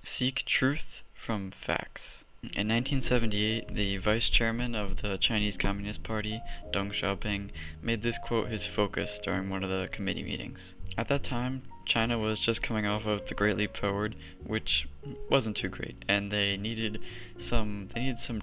Seek truth from facts. In 1978, the vice chairman of the Chinese Communist Party, Deng Xiaoping, made this quote his focus during one of the committee meetings. At that time, China was just coming off of the Great Leap Forward, which wasn't too great, and they needed some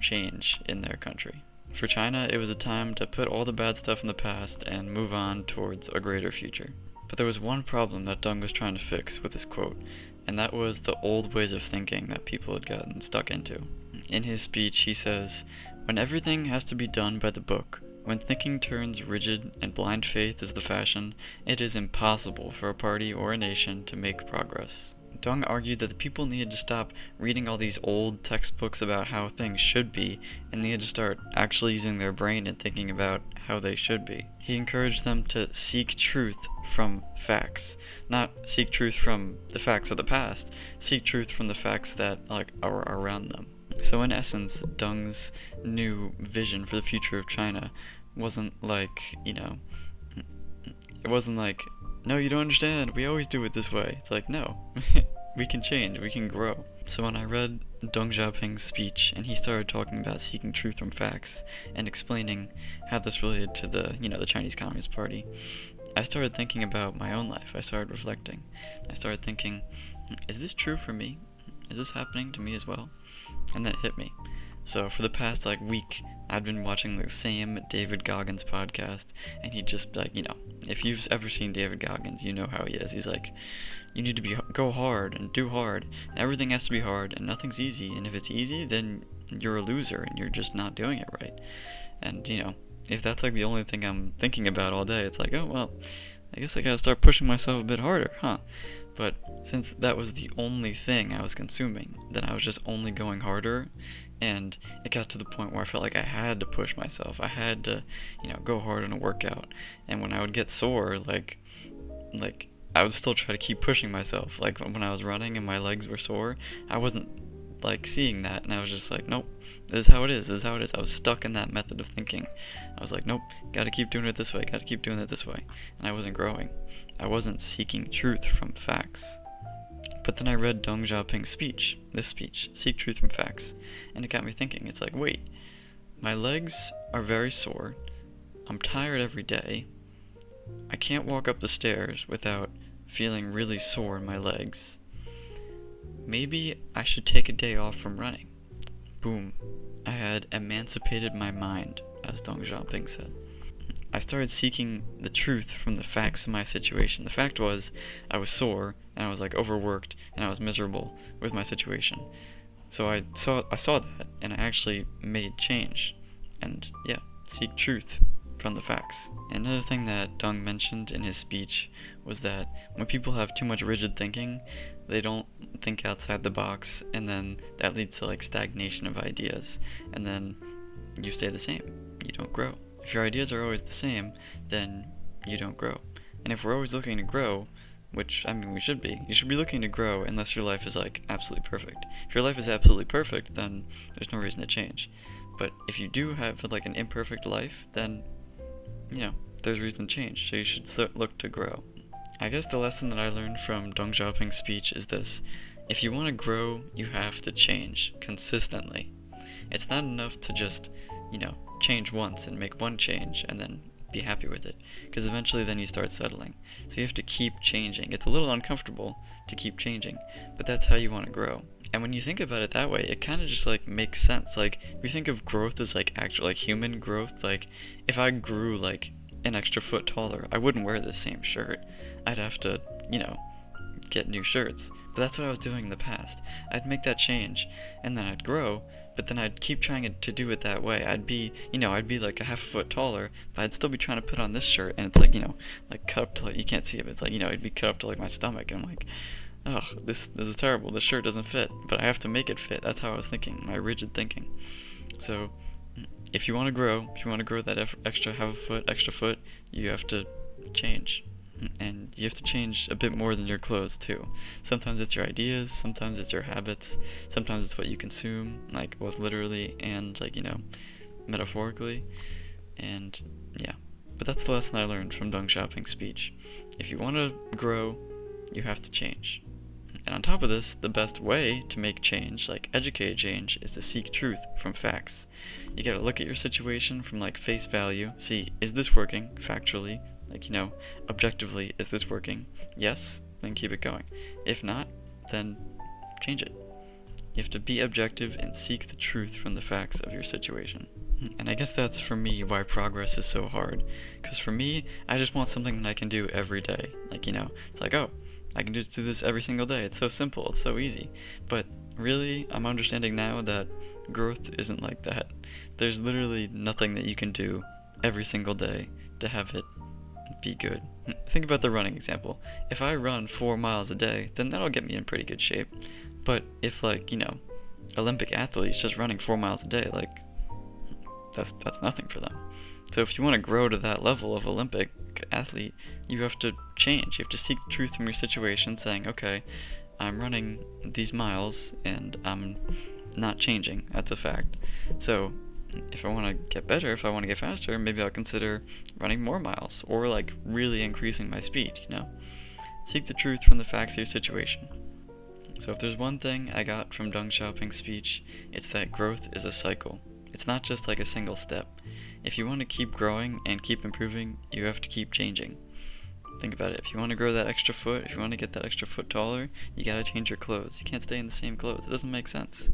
change in their country. For China, it was a time to put all the bad stuff in the past and move on towards a greater future. But there was one problem that Deng was trying to fix with his quote, and that was the old ways of thinking that people had gotten stuck into. In his speech, he says, "When everything has to be done by the book, when thinking turns rigid and blind faith is the fashion, it is impossible for a party or a nation to make progress." Deng argued that the people needed to stop reading all these old textbooks about how things should be and needed to start actually using their brain and thinking about how they should be. He encouraged them to seek truth from facts, not seek truth from the facts of the past, seek truth from the facts that are around them. So in essence, Deng's new vision for the future of China wasn't like, it wasn't like, no, you don't understand, we always do it this way. It's like, no, we can change, we can grow. So when I read Deng Xiaoping's speech and he started talking about seeking truth from facts and explaining how this related to the Chinese Communist Party, I started thinking about my own life. I started reflecting. I started thinking, is this true for me? Is this happening to me as well? And then it hit me. So for the past week, I've been watching the same David Goggins podcast, and he just if you've ever seen David Goggins, you know how he is. He's like, you need to go hard and do hard, and everything has to be hard, and nothing's easy, and if it's easy, then you're a loser, and you're just not doing it right. And if that's the only thing I'm thinking about all day, it's like, oh well, I guess I gotta start pushing myself a bit harder, huh? But since that was the only thing I was consuming, then I was just only going harder, and it got to the point where I felt like I had to push myself. I had to, go hard in a workout. And when I would get sore, I would still try to keep pushing myself. Like when I was running and my legs were sore, I wasn't seeing that, and I was just like, nope, this is how it is, this is how it is. I was stuck in that method of thinking. I was like, nope, gotta keep doing it this way, gotta keep doing it this way. And I wasn't growing. I wasn't seeking truth from facts. But then I read Deng Xiaoping's this speech, Seek Truth from Facts, and it got me thinking. It's like, wait, my legs are very sore, I'm tired every day, I can't walk up the stairs without feeling really sore in my legs. Maybe I should take a day off from running. Boom. I had emancipated my mind, as Deng Xiaoping said. I started seeking the truth from the facts of my situation. The fact was, I was sore, and I was overworked, and I was miserable with my situation. So I saw that, and I actually made change. And yeah, seek truth from the facts. Another thing that Deng mentioned in his speech was that when people have too much rigid thinking, they don't think outside the box, and then that leads to stagnation of ideas, and then you stay the same. You don't grow. If your ideas are always the same, then you don't grow. And if we're always looking to grow, which, we should be, you should be looking to grow unless your life is, absolutely perfect. If your life is absolutely perfect, then there's no reason to change. But if you do have, an imperfect life, then, there's reason to change, so you should look to grow. I guess the lesson that I learned from Deng Xiaoping's speech is this: if you want to grow, you have to change consistently. It's not enough to just, change once and make one change and then be happy with it, because eventually then you start settling. So you have to keep changing. It's a little uncomfortable to keep changing, but that's how you want to grow. And when you think about it that way, it kind of just makes sense. If you think of growth as actual human growth, if I grew an extra foot taller, I wouldn't wear the same shirt. I'd have to, get new shirts. But that's what I was doing in the past. I'd make that change, and then I'd grow, but then I'd keep trying to do it that way. I'd be a half a foot taller, but I'd still be trying to put on this shirt, and it's cut up to you can't see it, but it's it'd be cut up to my stomach, and I'm like, oh, this is terrible, this shirt doesn't fit, but I have to make it fit. That's how I was thinking, my rigid thinking. So, if you want to grow that extra foot, you have to change. And you have to change a bit more than your clothes too. Sometimes it's your ideas, sometimes it's your habits, sometimes it's what you consume, both literally and metaphorically. And yeah, but that's the lesson I learned from Deng Xiaoping's speech. If you want to grow, you have to change. And on top of this, the best way to make change, like educated change, is to seek truth from facts. You gotta look at your situation from like face value, see, is this working factually? Like, objectively, is this working? Yes, then keep it going. If not, then change it. You have to be objective and seek the truth from the facts of your situation. And I guess that's for me why progress is so hard. Because for me, I just want something that I can do every day. Like, it's like, oh, I can do this every single day. It's so simple, it's so easy. But really, I'm understanding now that growth isn't like that. There's literally nothing that you can do every single day to have it be good. Think about the running example. If I run 4 miles a day, then that'll get me in pretty good shape. But if Olympic athletes just running 4 miles a day, that's nothing for them. So if you want to grow to that level of Olympic athlete, you have to change. You have to seek truth from your situation, saying, okay, I'm running these miles and I'm not changing. That's a fact. So if I want to get better, if I want to get faster, maybe I'll consider running more miles or really increasing my speed, Seek the truth from the facts of your situation. So if there's one thing I got from Deng Xiaoping's speech, it's that growth is a cycle. It's not just like a single step. If you want to keep growing and keep improving, you have to keep changing. Think about it. If you want to grow that extra foot, if you want to get that extra foot taller, you gotta change your clothes. You can't stay in the same clothes. It doesn't make sense.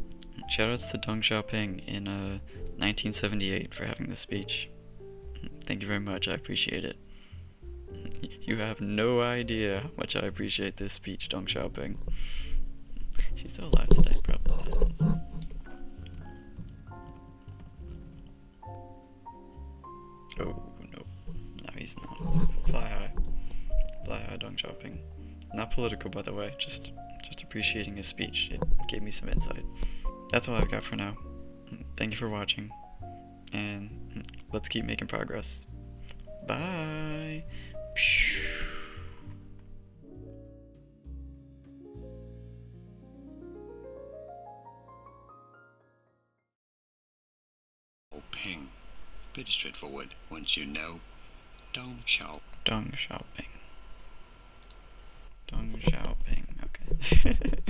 Shoutouts to Deng Xiaoping in 1978 for having this speech. Thank you very much. I appreciate it. You have no idea how much I appreciate this speech, Deng Xiaoping. Is he still alive today? Probably. Oh, no. No, he's not. Fly high. Fly high, Deng Xiaoping. Not political, by the way. Just appreciating his speech. It gave me some insight. That's all I've got for now. Thank you for watching. And let's keep making progress. Bye! Xiaoping. Pretty straightforward. Once you know, Deng Xiaoping. Deng Xiaoping. Deng Xiaoping. Okay.